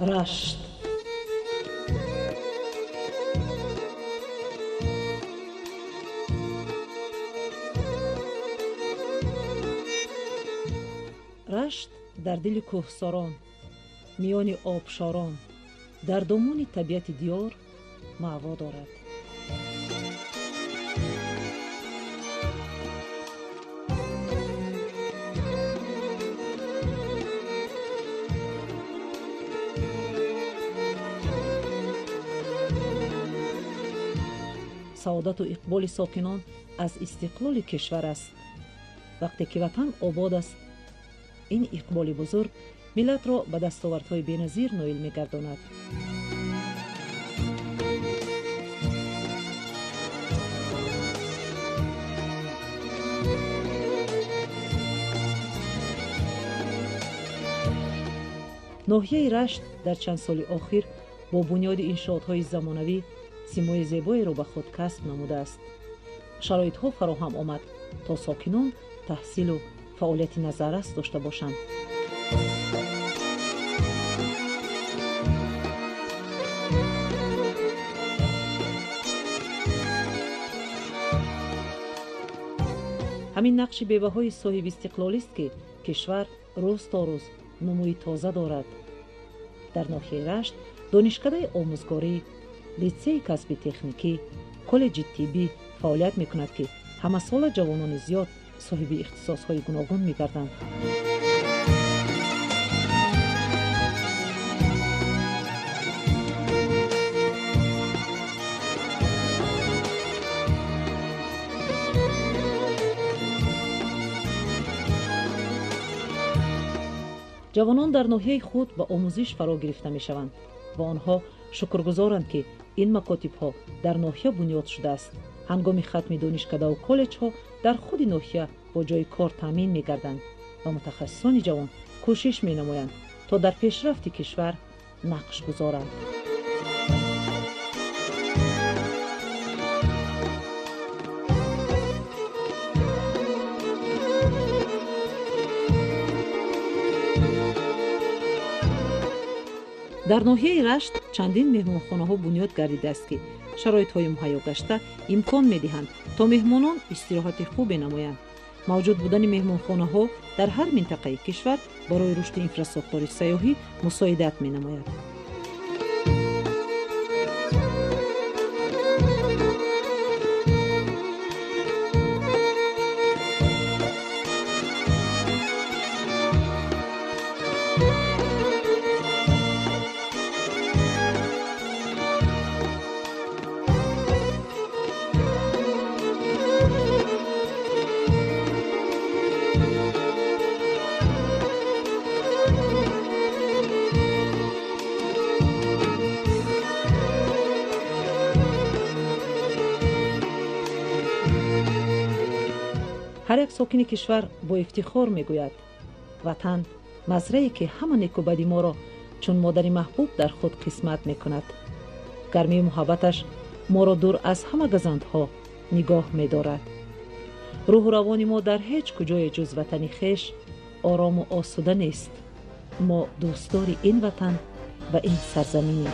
رشت. رشت در دل کوهساران، میان آبشاران، در دامان طبیعت دیار معوا دارد. سعادت و اقبال ساکنان از استقلال کشور است. وقتی که وطن آباد است، این اقبال بزرگ ملت را به دستاوردهای بی‌نظیر نائل می‌گرداند. ناحیه رشت در چند سال اخیر با بنیاد انشاءات‌های زمانوی سیمای زیبایی را به خود کسب نموده است. شرایط‌ها فراهم آمد تا ساکنان تحصیل و فعالیت نظارت داشته باشند. همین نقش بی‌بهای صاحب استقلالی است که کشور روز تا روز نموی تازه دارد. در ناحیه رشت دانشکده آموزگاری، لیسه کسبی تکنیکی، کالج طبی فعالیت می‌کند که همه سال جوانان زیاد صاحب اختصاص‌های گوناگون می‌گردند. جوانان در ناحیه خود به آموزش فرا گرفته می‌شوند و آنها شکرگزارند که این مکاتب‌ها در ناحیه بنیاد شده است. هنگام ختم دانشکده و کالج‌ها در خود ناحیه با جای کار تامین می‌گردند و متخصصان جوان کوشش می‌نمایند تا در پیشرفت کشور نقش گذارند. در ناحیه رشت چندین مهمانخانه‌ها بنیاد گردیده است که شرایط‌های مهیا گشته امکان می‌دهند تا مهمانان استراحت خوب نمایند. موجود بودن مهمانخانه‌ها در هر منطقه کشور برای رشد اینفراستراکچور سیاحی مساعدت می‌نماید. هر یک ساکن کشور با افتخار میگوید وطن مزرعه‌ای که همه نیک و بدی ما را چون مادر محبوب در خود قسمت میکند. گرمی محبتش ما را دور از همه گزندها نگاه میدارد. روح و روان ما در هیچ کجای جز وطن خویش آرام و آسوده نیست. ما دوستدار این وطن و این سرزمینیم.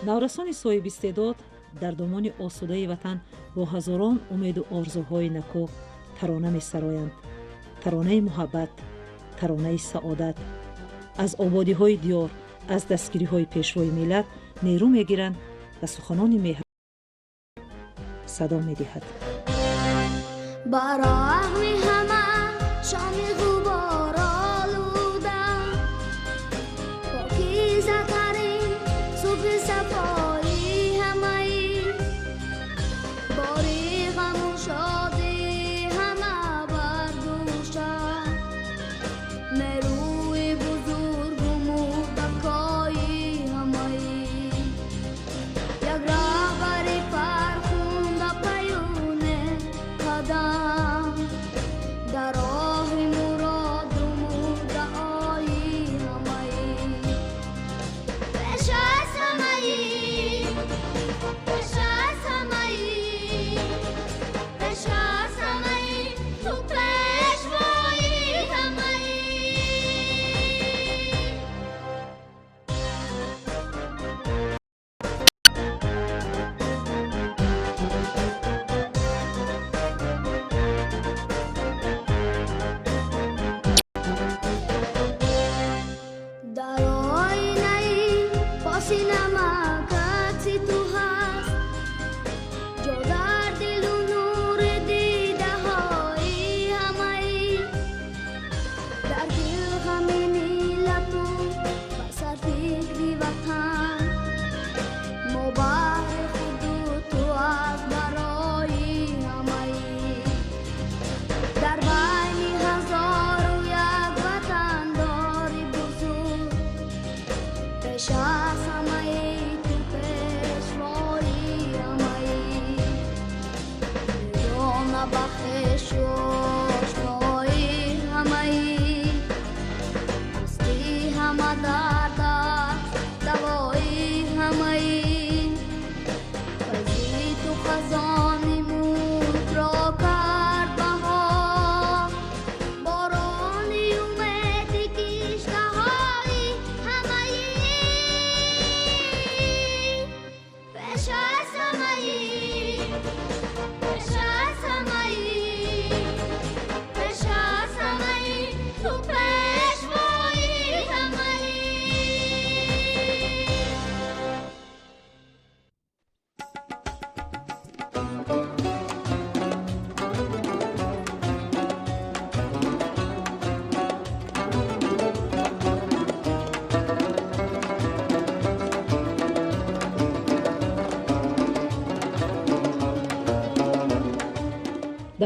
نورسان صاحب استعداد در دامان آسوده وطن با هزاران امید و آرزوهای نکو ترانه می سرایند. ترانه محبت، ترانه سعادت. از آبادی های دیار، از دستگیری های پیشوای ملت نیرو می گیرند و سخنان مهر صدا می دهد. برای همه شام غبارا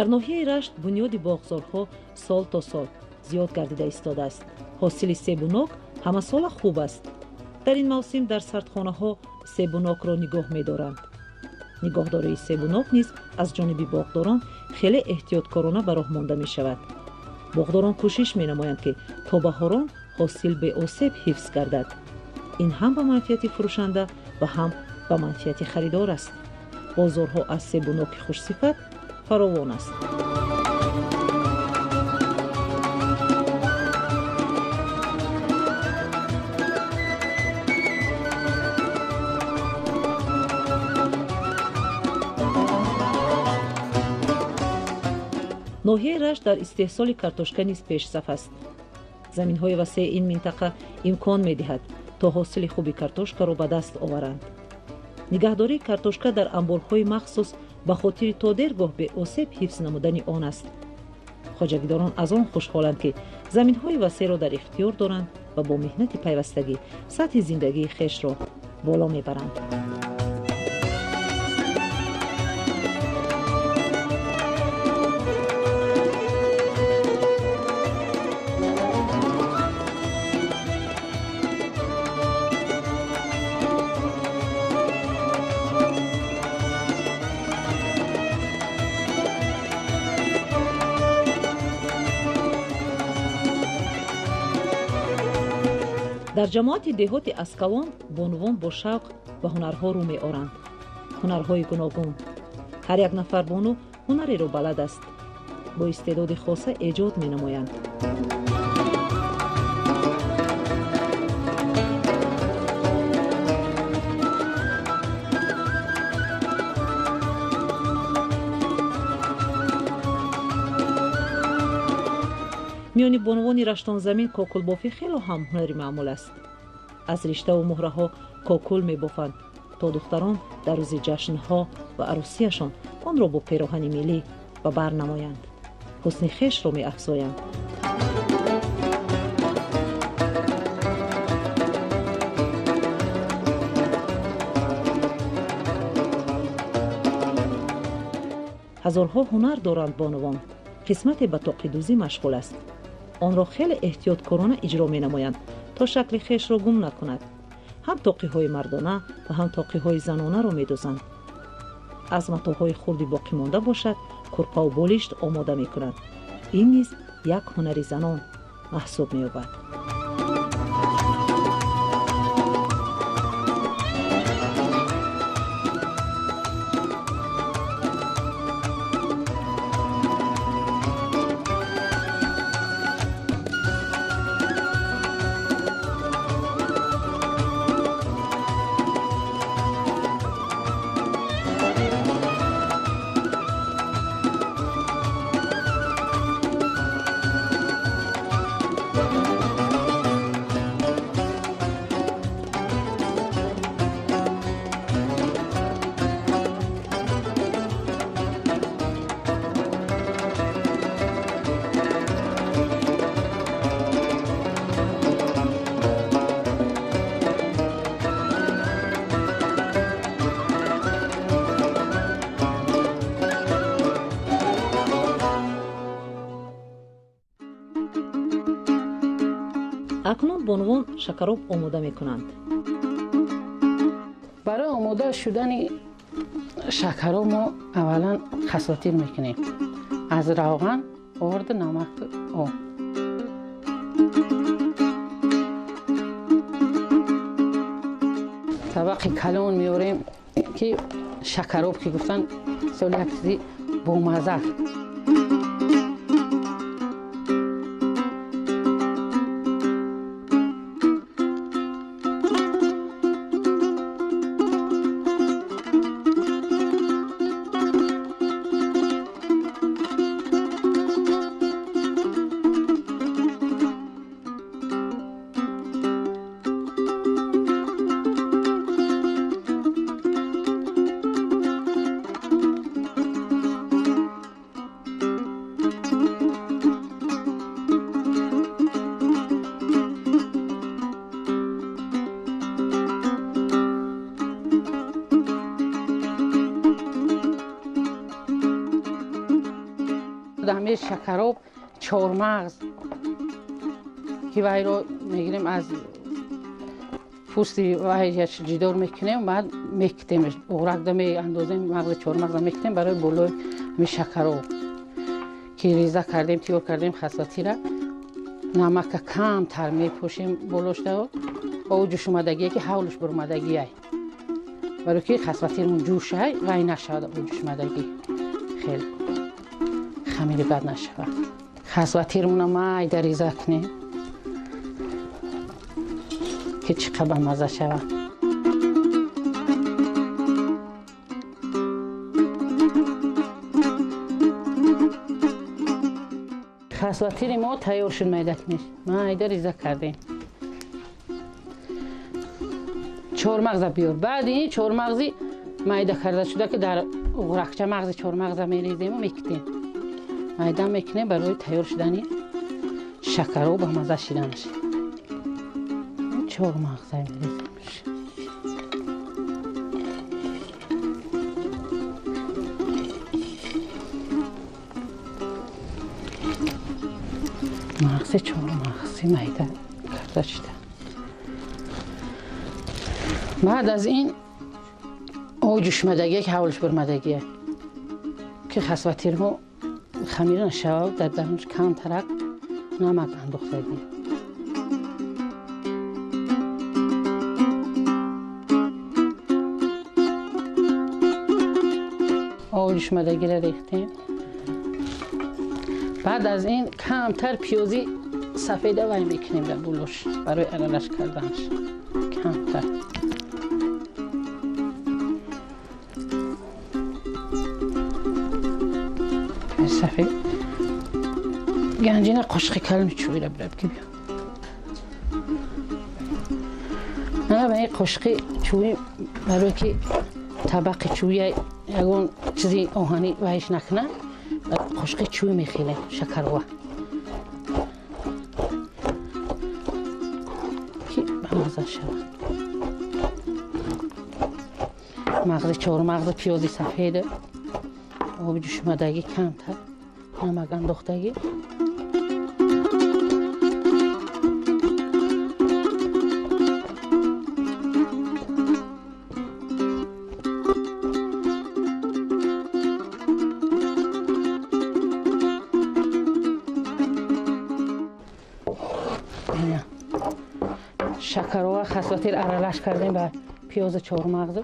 дар ноҳияи рашт бунёди боғзорҳо сол то сол зиёд гардида истодааст. ҳосили себунок ҳамасола хуб аст. дар ин мавсим дар сардхонаҳо себунокро нигоҳ медоранд. нигоҳдории себунок низ аз ҷониби боғдорон хеле эҳтиёткорона ба роҳ монда мешавад. боғдорон кӯшиш менамоянд ки то баҳорон ҳосил беосеб ҳифз гардад. ин ҳам ба манфиати фурӯшанда ва ҳам ба манфиати харидор аст. бозорҳо аз себуноки хушсифат фаровон аст. ноҳияи рашт дар истеҳсоли картошка низ пешсаф аст. заминҳои васеъи ин минтақа имкон медиҳад то ҳосили хуби картошкаро ба даст оваранд. нигаҳдории картошка дар амборҳои махсус ба хотири то дергоҳ беосеб ҳифз намудани он аст. хоҷагидорон аз он хушҳоланд ки заминҳои васеъро дар ихтиёр доранд ва бо меҳнати пайвастагӣ сатҳи зиндагии хешро боло мебаранд. дар ҷамоати деҳоти Аскалон бонувон бо шавқ ба ҳунарҳо рӯ меоранд. ҳунарҳои гуногун. ҳар як нафар бону ҳунареро балад аст. бо истеъдоди хоса эҷод менамоянд. миёни бонувони раштонзамин кокулбофӣ хело ҳам ҳунари маъмул аст. аз риштаву муҳраҳо кокул мебофанд то духтарон дар рӯзи ҷашнҳо ва арӯсияшон онро бо пироҳани миллӣ ба бар намоянд. ҳусни хешро меафзоянд. ҳазорҳо ҳунар доранд бонувон. қисмате ба тоқидӯзӣ машғул аст. онро хеле эҳтиёткорона иҷро менамоянд то шакли хешро гум накунад. ҳам тоқиҳои мардона ва ҳам тоқиҳои занонаро медӯзанд. аз матоъҳои хурди боқимонда бошад курпаву болишт омода мекунад. ин низ як ҳунари занон маҳсуб меёбад. بانوان شکراب آماده میکنند. برای آماده شدن شکراب ما اولا خساتیر میکنیم. از روغن، آرد، نمک، آب. طبق کلان میاریم که شکراب که گفتن سال یک چیزی با مزه. دمی شکراب چهارمغز که وای رو میگیریم از پوست وای جدا میکنیم، بعد میکتیمش اورک دمی اندازه مغز چهارمغز میکتیم برای بالای می شکراب که ریزه کردیم تیار کردیم خساتی را نمک کم تر میپوشیم بالاش دو او جوش اومدگی که حولش برمدگی ای برای که خساتیمون جوش ای وای نشود او جوش اومدگی خیلی خمیر بد نشود. خساتیرمون ما در ریزه کنیم که چقدر مزه شود. خساتیر ما تیار شد میده کنیم. ما در ریزه کردیم. چهارمغز بیار. بعد این چهارمغزی میده کرده شده که در اورکچه مغز چهارمغز میریزیم و میکتیم. میده میکنیم برای تیار شدن شکراب و مزه شدنش. چهارمغز میریزیم. مغز چهارمغزی میده کرده شده. بعد از این او جوشمدگی که حولش برمدگیه که خساتیر ما خمیر نشود در درونش کم ترک نمک انداخته دیم. او جوشمدگی را ریختیم. بعد از این کمتر پیازی سفید وای میکنیم در بولوش برای ارالش کردنش کمتر. سفید گنجینه قشقی کلم چوی را برد که بیام. نه به این قشقی چوی برای که طبق چوی یکون چیزی آهنی وایش نکنه قشقی چوی میخیله شکروا که به مزه شود. مغز چهارمغز پیازی سفید آب جوش اومدگی کمتر نمک انداختگی. شکروا و خساتیر ارالش کردیم به پیاز چهارمغز.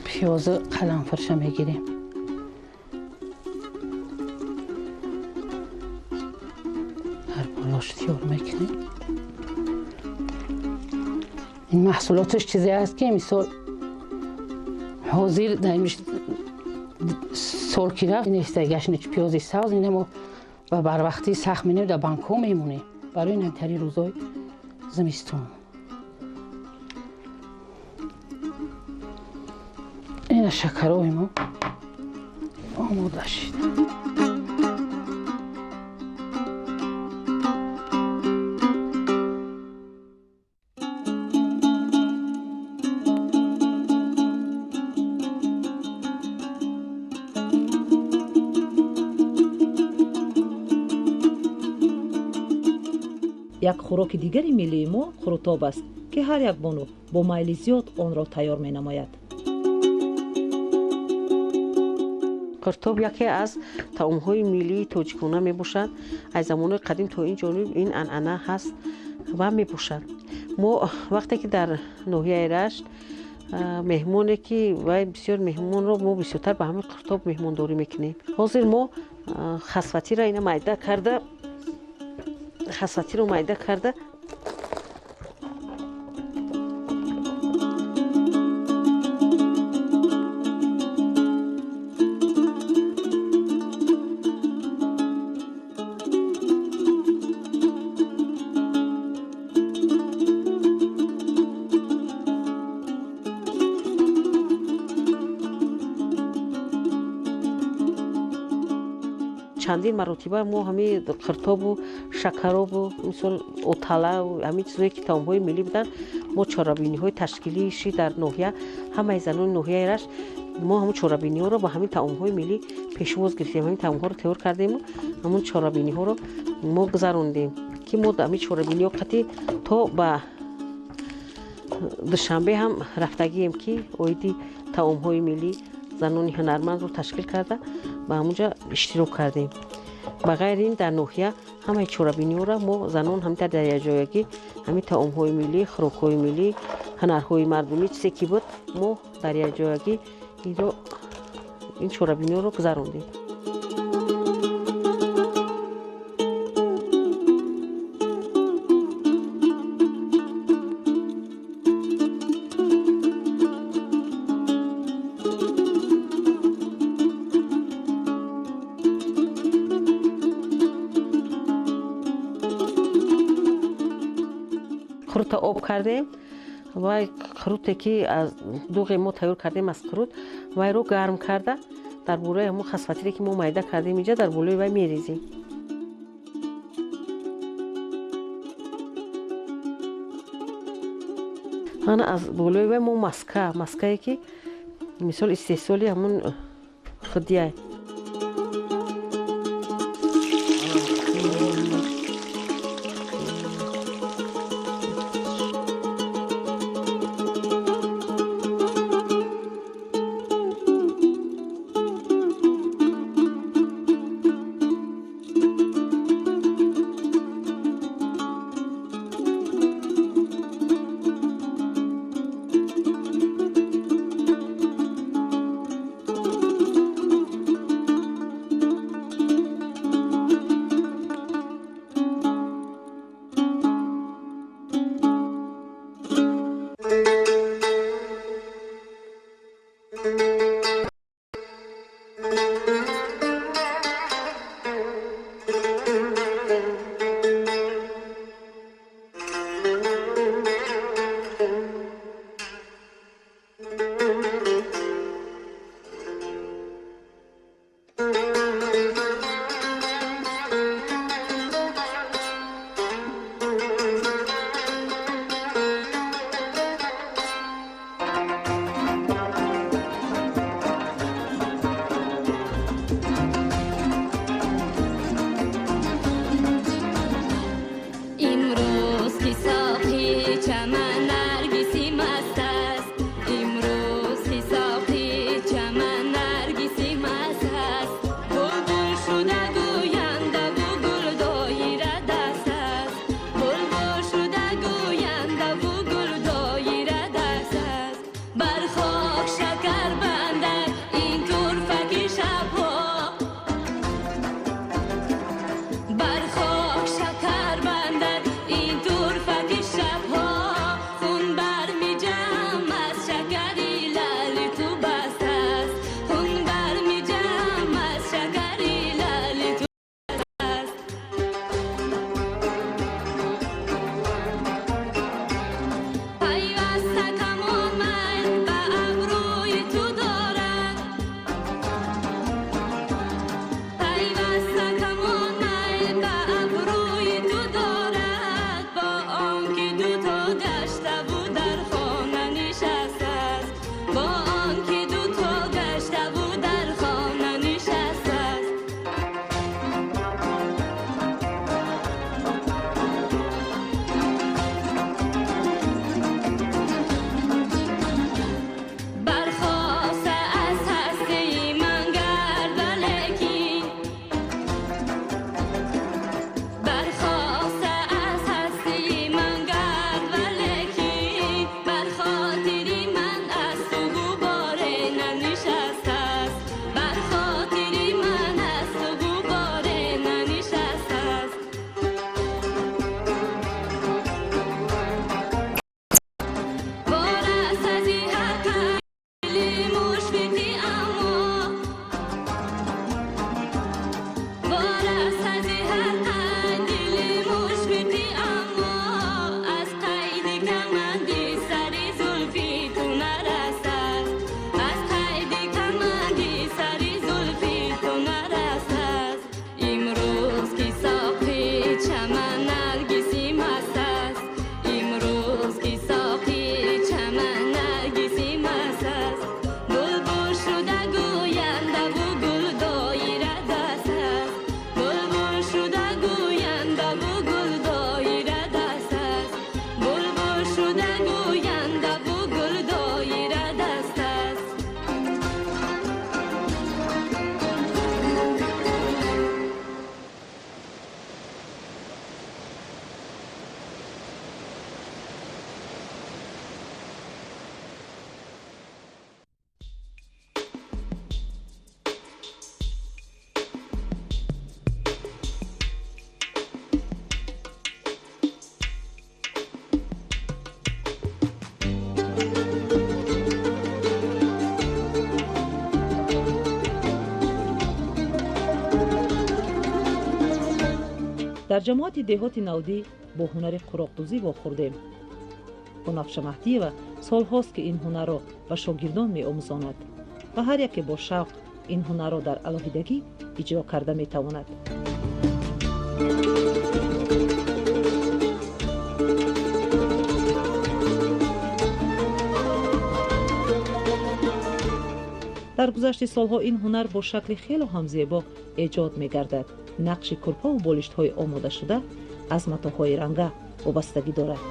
پیاز قلمفرشه میگیریم. هر بالاش تیار میکنیم. این محصولاتش چیزی هست که مثال حاضر دایمش سال که رفت نیست گشنش پیازی ساز اینه ما و بر وقتی سخت مینیم در بانکو میمونه برای نمتری روزای زمستون. این شکرای ما آماده شد. як хӯроки дигари миллии мо хурутоб аст ки ҳар як бону бо майли зиёд онро тайёр менамояд. қуртоб яке аз таомҳои миллии тоҷикона мебошад. аз замонои қадим то ин ҷониб ин анъана ҳаст ва мебошад. мо вақте ки дар ноҳияи Рашт меҳмоне ки вай бисёр меҳмонро мо бисёртар ба ҳамин қуртоб меҳмондорӣ мекунем. ҳозир мо хасватиро ина майда карда хасватиро майда карда чандин маротиба мо ҳамин қуртобу шакаробу мисол оталаву ҳамин чизое ки таомҳои миллӣ буданд мо чорабиниҳои ташкилиши дар ноҳия ҳамаи занони ноҳияи Рашт мо ҳамун чорабиниҳоро ба ҳамин таомҳои миллӣ пешвоз гирифтем. ҳамин таомҳоро тайёр кардему ҳамун чорабиниҳоро мо гузарондем ки мо ҳамин чорабиниҳо қати то ба душанбе ҳам рафтагием ки оиди таомҳои миллӣ занони ҳунармандро ташкил карда ба ҳамунҷа иштирок кардем. ба ғайри ин дар ноҳия ҳамаи чорабиниҳоро мо занон ҳамин дар якҷоягӣ ҳамин таомҳои миллӣ, хӯрокҳои миллӣ, ҳунарҳои мардумӣ чизе ки буд мо дар якҷоягӣ ин чорабиниҳоро гузарондем. хурта об кардем вай хуруте ки аз дуғе мо тайёр кардем аз хурут вайро гарм карда дар болои ҳамон хасватире ки мо майда кардем инҷа дар болои вай мерезем. ана аз болои вай мо маскае ки мисол истеҳсоли ҳамон худия дар ҷамоати деҳоти навдӣ бо ҳунари қуроқдӯзӣ вохӯрдем. бунafша маҳдиева солҳост ки ин ҳунарро ба шогирдон меомӯзонад ва ҳар яке бо шавқ ин ҳунарро дар алоҳидагӣ иҷро карда метавонад. дар гузашти солҳо ин ҳунар бо шакли хело ҳам зебо эҷод мегардад. нақши курпаву болиштҳои омодашуда аз матоъҳои ранга вобастагӣ дорад.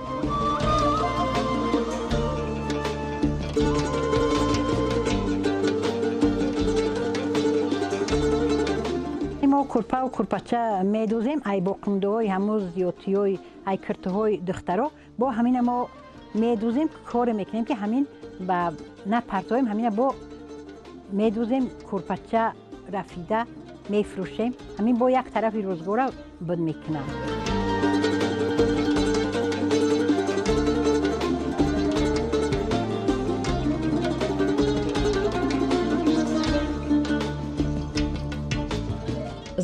мо курпа ва курпача медӯзем ай бо қумдуҳои ҳамӯ зиёдтиҳои ай киртуҳои духтаро бо ҳамина мо медӯзем коре мекунем ки ҳамин ба напартоем ҳамина бо медӯзем курпача рафида мефурӯшем ҳамин бо як тарафи рӯзгора буд мекунам.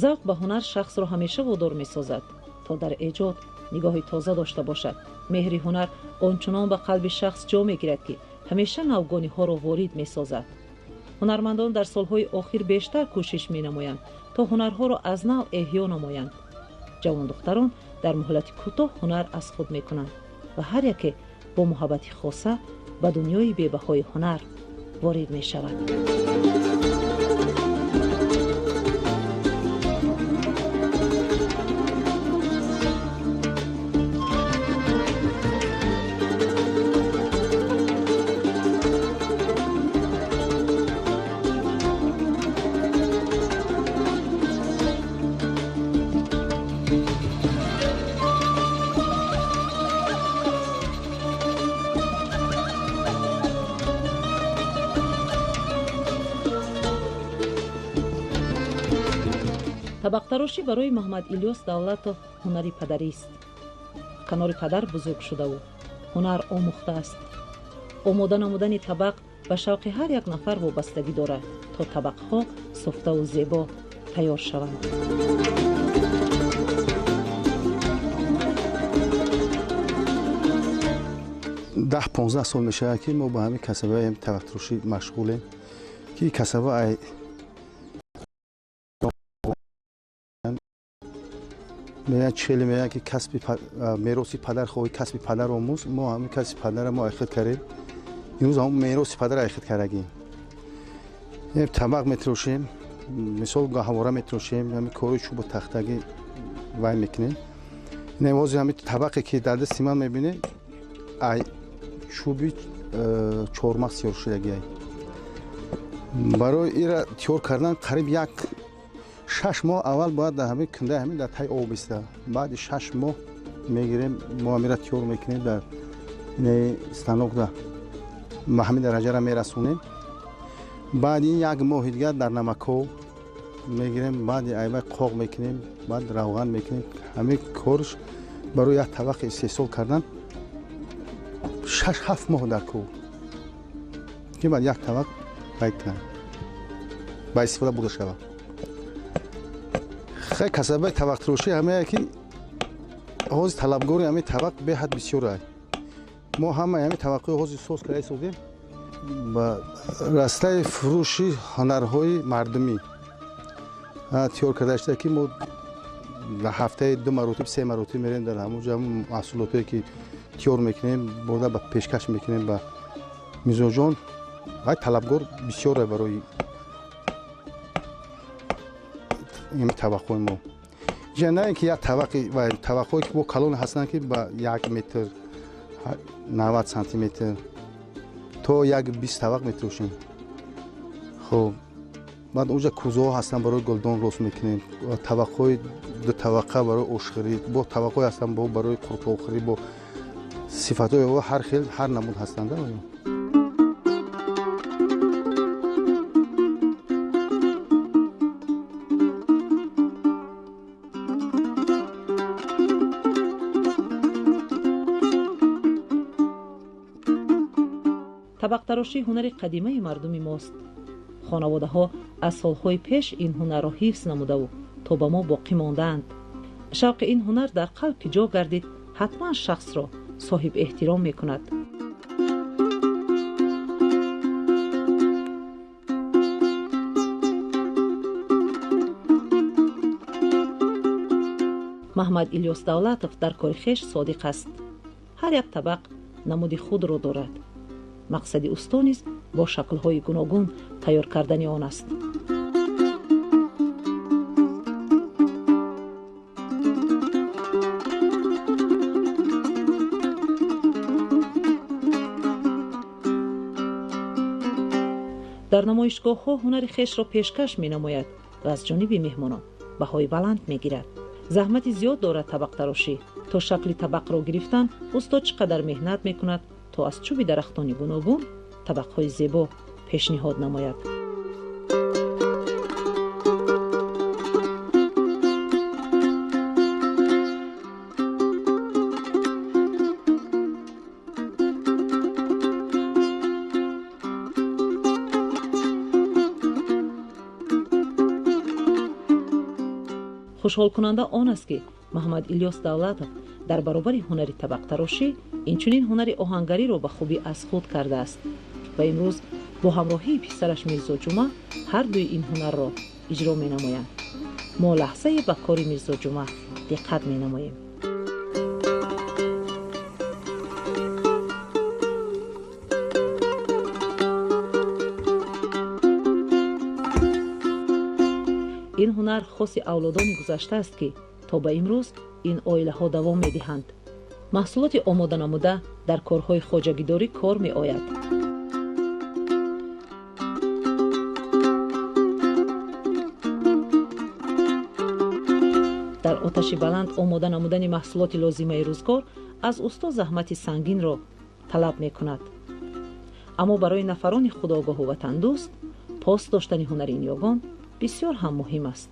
завқ ба ҳунар шахсро ҳамеша водор месозад то дар эҷод нигоҳи тоза дошта бошад. меҳри ҳунар ончунон ба қалби шахс ҷо мегирад ки ҳамеша навгониҳоро ворид месозад. ҳунармандон дар солҳои охир бештар кӯшиш менамоянд то ҳунарҳоро аз нав эҳё намоянд. ҷавондухтарон дар муҳлати кӯтоҳ ҳунар аз худ мекунанд ва ҳар яке бо муҳаббати хоса ба дунёи бебаҳои ҳунар ворид мешавад. табақтарошӣ барои муҳаммад Илёс Давлатов ҳунари падарист. канори падар бузург шудаву ҳунар омӯхтааст. омода намудани табақ ба шавқи ҳар як нафар вобастагӣ дорад то табақҳо софтаву зебо тайёр шаванд. 10-15 сол мешавад ки мо ба ҳамин касбаи табақтарошӣ машғулем ки касба ай меян чели меян ки касби мероси падар хоҳи касби падар омӯз мо ҳамин касби падара мо айхид кардем имрӯз ҳамун мероси падар айхид кардагем табақ метирошем мисол гаҳвора метирошем ҳамин кори чӯбу тахтагӣ вай мекунем невози ҳамин табақе ки дар дасти ман мебинем ай чӯби чормағз тиёр шудагӣ ай барои ира тиёр кардан қариб 6 моҳ аввал бояд дар ҳамин кундаи ҳамин дар таи об иста баъди 6 моҳ мегирем мо ҳаминро тиёр мекунем дар станокда ба ҳамин дараҷара мерасонем баъди 1 моҳи дигар дар намакҳо мегирем баъди айвай қоқ мекунем баъд равған мекунем ҳамин корш барои як табақи истеҳсол кардан 6-7 моҳ дар кор ки баъд як табақ байкунам ба истифода бурда шавад хай касбаи табақтарошӣ ҳамае ки ҳозир талабгори ҳамин табақ беҳад бисёр ай мо ҳамаи ҳамин табақҳои ҳозир соз карда истодем ба растаи фурӯши ҳунарҳои мардумӣ тиёр карда шуда ки мо дар ҳафтаи 2 маротиб 3 маротиб мерем дар ҳамунҷо маҳсулотое ки тиёр мекунем бурда ба пешкаш мекунем ба мизоҷон ай талабгор бисёре барои ин табақҳои мо ҷана ин ки як табақи ва табақҳое ки бо калон ҳастанд ки ба 1 метр 90 сантиметр то 120 табақ метирошем хоб баъд онҷа кӯзаҳо ҳастанд барои гулдон рост мекунем табақҳои 2 табақа барои ошхӯрӣ бо табақҳое ҳастанд бо барои қуртохӯрӣ бо сифатҳои ҳар хел ҳар намуд ҳастанд табақтарошӣ ҳунари қадимаи мардуми мост. хонаводаҳо аз солҳои пеш ин ҳунарро ҳифз намудаву то ба мо боқӣ мондаанд. شوق این هنر در قلب که جا گردید حتما شخص را صاحب احترام می کند. محمد الیاس دولتов در کار خویش صادق است. هر یک طبق نمود خود را دارد. مقصد اوستا نیز با شکل‌های گوناگون تیار کردن آن است. در نمایشگاه‌ها هنر خویش را پیشکش می‌نماید و از جانب مهمانان بهای بلند می‌گیرد. زحمت زیاد دارد طبق تراشی. تا شکل طبق را گرفتن استاد چقدر مهنت می‌کند تا از چوب درختان گوناگون طبق‌های زیبا پیشنهاد نماید. خوشحال کننده آن است که محمد الیاس دولتов در برابر هنر طبق تراشی اینچنین هنر آهنگری را به خوبی از خود کرده است و امروز با همراهی پسرش میرزا جمعه هر دوی این هنر را اجرا می نمایند. ما لحظه به کار میرزا جمعه دقت می نماییم. این هنر خاص اولادان گذشته است که تا به امروز این عائله ها دوام می دهند. محصولات آماده نموده در کارهای خواجگیداری کار می آید. در آتش بلند آماده نمودن محصولات لازمه روزگار از اوستا زحمت سنگین را طلب می کند. اما برای نفران خودآگاه و وطن دوست پاس داشتن هنر این یگان بسیار هم مهم است.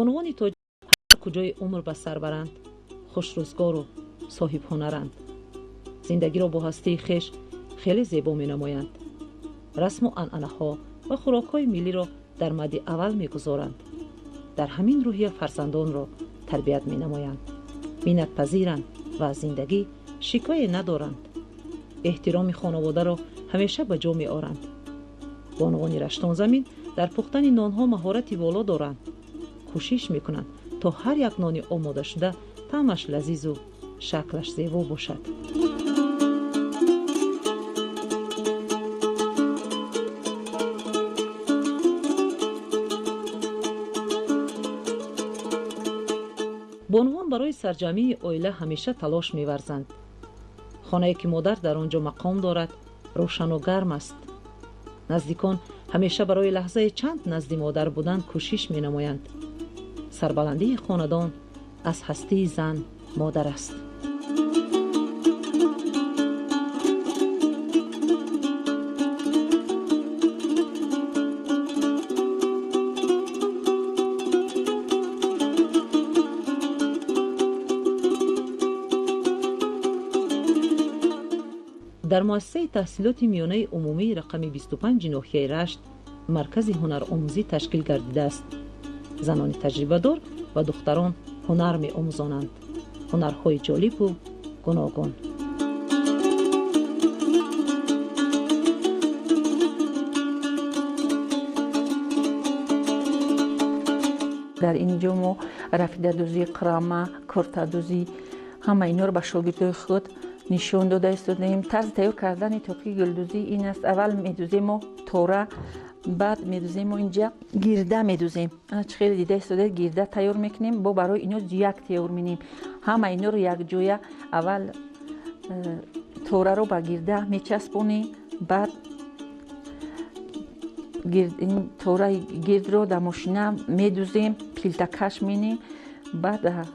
بانوان تاجیک کجای عمر به سر برند خوش روزگار و صاحب هنرند. زندگی را با هستی خویش خیلی زیبا می نمایند. رسم و عنعنه ها و خوراک های ملی را در مد اول می گذارند. در همین روحیه فرزندان را تربیت می نمایند. مینت پذیرند و از زندگی شکایت ندارند. احترام خانواده را همیشه به جا می آورند. بانوان رشتان زمین در پختن نانها مهارتی والا دارند. کوشش می کنند تا هر یک نان آماده شده طعمش لذیذ و شکلش زیبا باشد. بانوان برای سرجمی عائله همیشه تلاش می‌ورزند. خانه‌ای که مادر در آنجا مقام دارد روشن و گرم است. نزدیکان همیشه برای لحظه چند نزد مادر بودن کوشش می‌نمایند. سربلندی خاندان از هستی زن مادر است. در مؤسسه تحصیلات میانه عمومی رقم 25 ناحیه رشت مرکز هنرآموزی تشکیل گردیده است. زنان تجربه دار و دختران هنر می آموزانند. هنرهای جالب و گوناگون. در اینجا ما رفیده دوزی، قرامه، کرتا دوزی همه اینا رو به شاگردای خود نشون داده استادیم. طرز تیار کردن تاقی گلدوزی این است: اول میدوزیم ما توره، بعد میدوزیم ما اینجا گرده میدوزیم. چه خیلی دیده استاده گرده تیار میکنیم، با برای اینا یک تیار مینیم. همه اینا رو یک جویا اول توره رو با گرده میچسبونیم، بعد این توره گرد رو در ماشینه میدوزیم، پیلتکش مینیم، بعد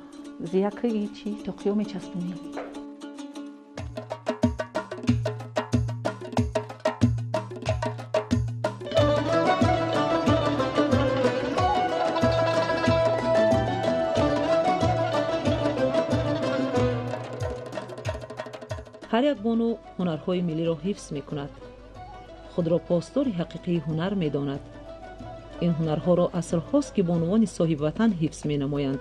زیاکی چی تاقیو میچسبونیم. هر یک بانو هنرهای ملی را حفظ می کند. خود را پاسدار حقیقی هنر می داند. این هنرها را اصل هاست که بانوان صاحب وطن حفظ می نمایند.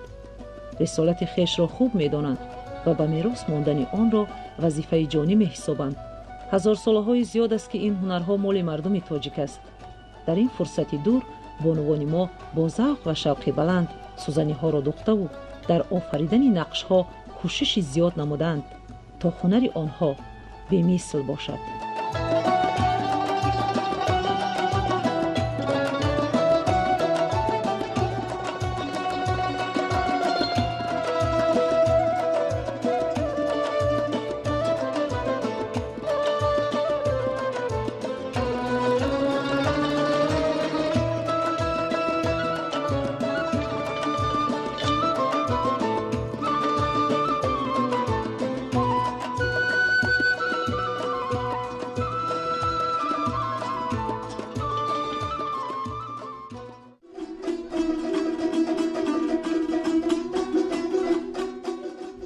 رسالت خویش را خوب می دانند و به میراث ماندن آن را وظیفه جانی می حسابند. هزار سالهای زیاد است که این هنرها مال مردم تاجیک است. در این فرصت دور بانوان ما با ذوق و شوق بلند سوزنی ها را دوخته و در آفریدن نقش ها کوشش زیاد نمودند تا هنر آنها بی‌مثل باشد.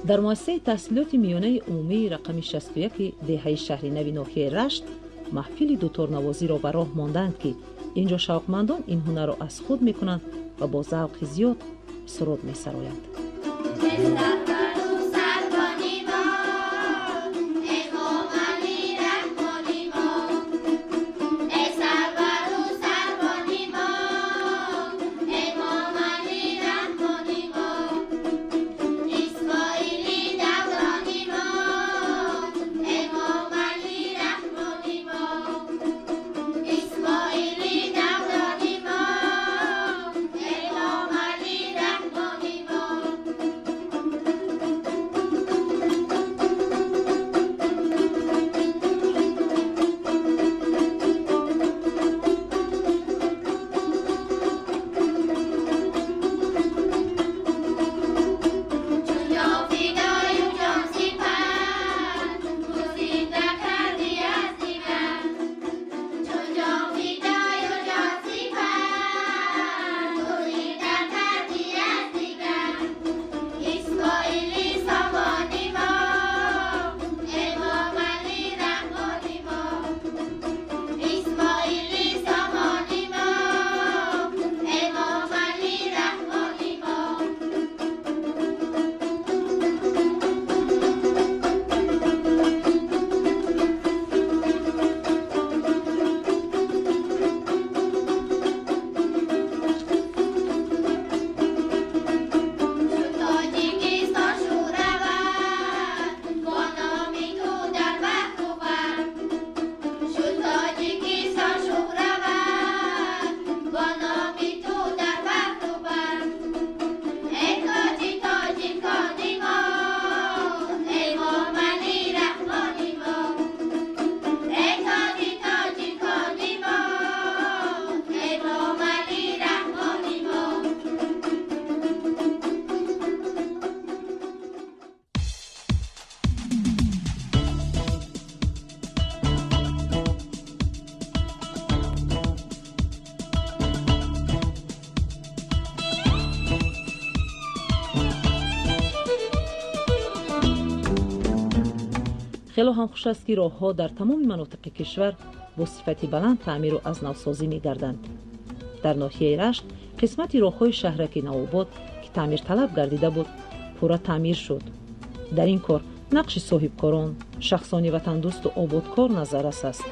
در مؤسسه تحصیلات میانه عمومی رقم 61 دهه شهر نو ناحیه رشت محفل دوتار نوازی را به راه ماندند که اینجا شوقمندان این هنر را از خود میکنند و با ذوق زیاد سرود میسرایند. خیلی هم خوش است که راه‌ها در تمام مناطق کشور با صفت بلند تعمیر و از نوسازی می‌گردند. در ناحیه رشت قسمت راه‌های شهرک نوآباد که تعمیر طلب گردیده بود پورا تعمیر شد. در این کار نقش صاحبکاران، شخصان وطن دوست و آبادکار نظررس است.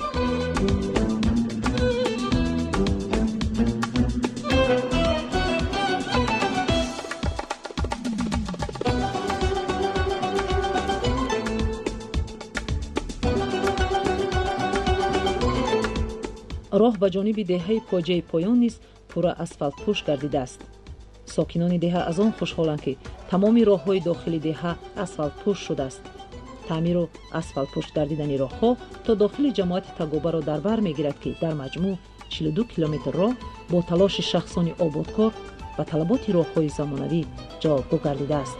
راه به جانب دهه پاجه پایان نیز پورا اسفالت پوش گردیده است. ساکنان دهه از آن خوشحالند که تمام راه‌های داخلی دهه اسفالت پوش شده است. تعمیر و اسفالت پوش گردیدن راه‌ها تا داخل جماعت تگوبه را در بر می‌گیرد که در مجموع 42 کیلومتر راه با تلاش شخصان آبادکار و طلبات راه‌های زمانوی جوابگو گردیده است.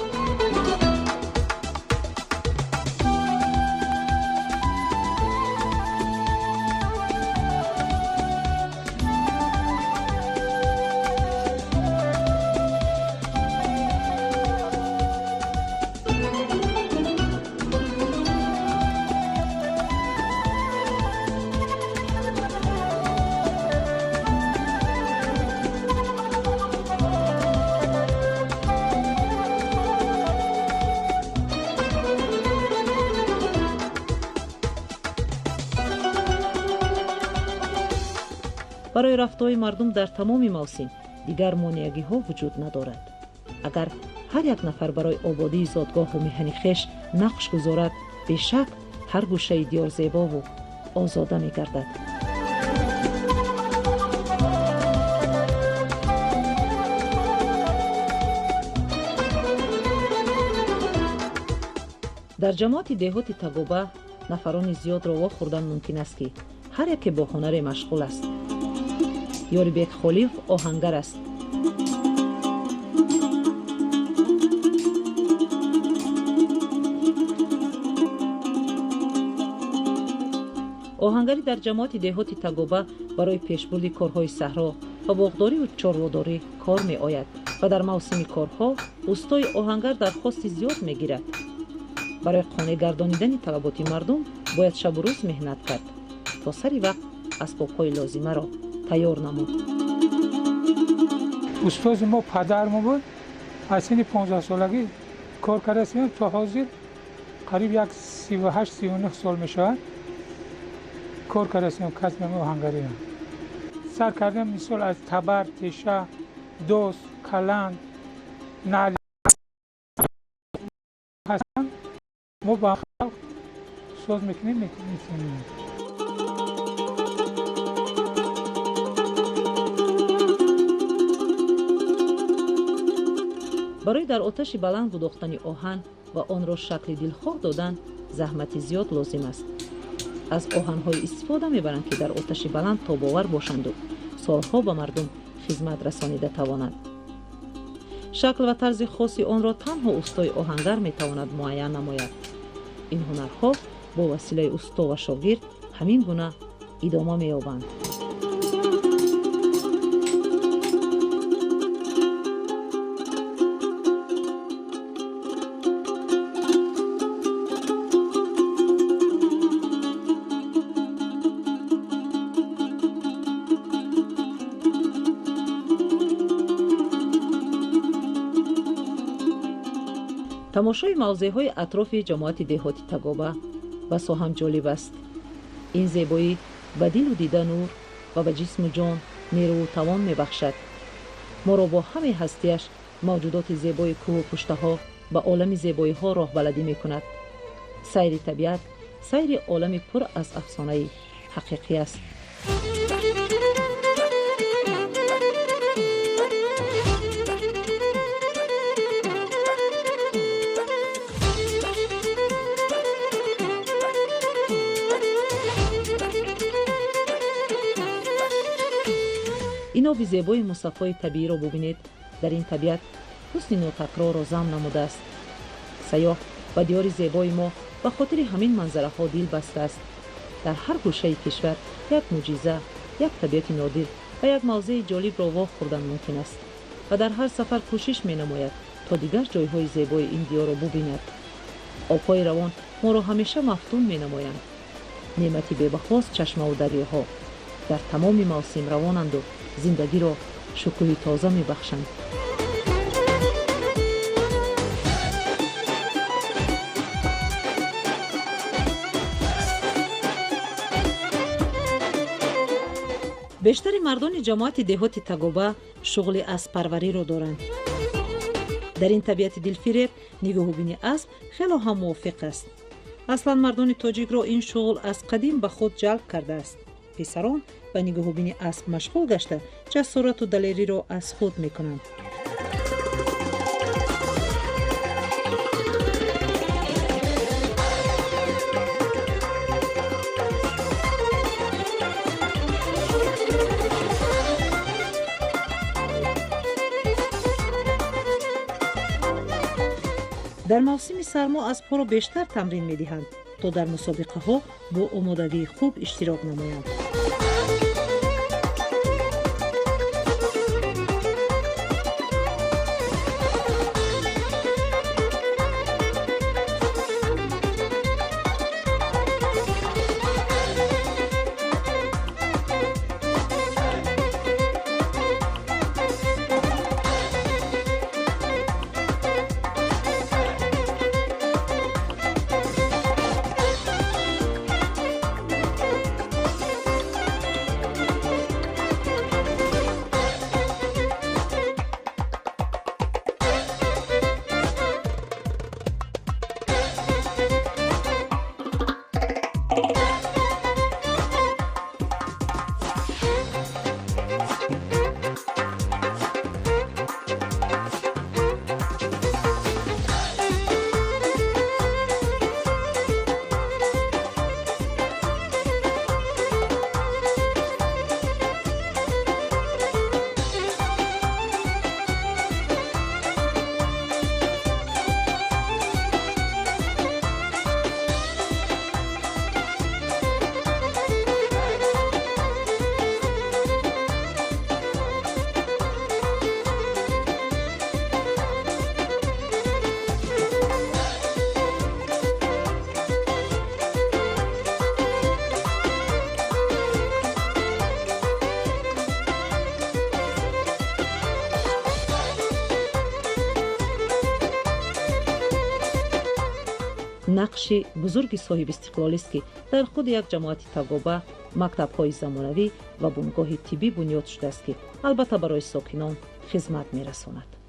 برای رفتهای مردم در تمام موسم دیگر مانعگی‌ها وجود ندارد. اگر هر یک نفر برای آبادی زادگاه و میهن خویش نقش گذارد، بیشک هر گوشه دیار زیبا و آزاده می‌گردد. در جماعت دهات تگوبه نفران زیاد را واخوردن ممکن است که هر یک با هنر مشغول است. یوریبک خلیف آهنگر است. آهنگری در جماعت دهات تگوبه برای پیشبرد کارهای صحرا و باغداری و چارواداری کار می آید و در موسم کارها استای آهنگر درخواست زیاد می گیرد. برای قانع گردانیدن طلبات مردم باید شب و روز مهنت کرد تا سری وقت اسباب‌های لازمه را تیار نمود. استاد ما پدرم بود. از سن 15 سالگی کار کردیم تا حاضر قریب یک 38-39 سال میشه. کار کردیم کسب آهنگری. سر کردم مثال از تبر، تیشه، دوست، کلند، نعل هستم. ما با خلق ساز میکنیم. برای در آتش بلند دوختن آهن و آن را شکل دلخواه دادن زحمت زیاد لازم است. از آهن‌های استفاده می‌برند که در آتش بلند تاب‌آور باشند و سالها به مردم خدمت رسانیده توانند. شکل و طرز خاصی آن را تنها استای آهنگر می‌تواند معین نماید. این هنرها با وسیله استا و شاگرد همین گونه ادامه می‌یابند. تماشای موضع‌های اطراف جماعت دهاتی تگوبه بسا هم جالب است. این زیبایی به دل و دیده نور و به جسم و جان نیرو و توان می‌بخشد. ما را با همه هستیش موجودات زیبای کوه و پشته‌ها به عالم زیبایی‌ها راهبردی می‌کند. سیر طبیعت، سیر عالم پر از افسانه حقیقی است. این آب زیبای مصفای طبیعی را ببینید. در این طبیعت حسن ناتکرار را ضم نموده است. سیاح و دیار زیبای ما به خاطر همین منظره ها دل بسته است. در هر گوشه کشور یک معجزه، یک طبیعت نادر و یک موضع جالب را واخوردن ممکن است و در هر سفر کوشش می نماید تا دیگر جایهای زیبای این دیار را ببیند. آبهای روان ما را همیشه مفتون می نمایند. نعمتی ببخواست چشمه و دریاها در تمام موسم روانند و زندگی را شکوه تازه می بخشند. بیشتر مردان جماعت دهات تاگوبا شغل اسب پروری را دارند. در این طبیعت دلفریب نگاه‌بینی اسب خیلی هم موافق است. اصلا مردان تاجیک را این شغل از قدیم به خود جلب کرده است. پسران به نگاه‌بینی اسب مشغول گشته جسارت و دلیری را از خود می‌کنند. در موسم سرما اسب‌ها را بیشتر تمرین می‌دهند تا در مسابقه‌ها با آمادگی خوب اشتراک نمایند. نقش بزرگ صاحب استقلال است که در خود یک جماعت تاگوبا مکتب‌های زمانوی و بنگاه طبی بنیاد شده است که البته برای ساکنان خدمت می‌رساند.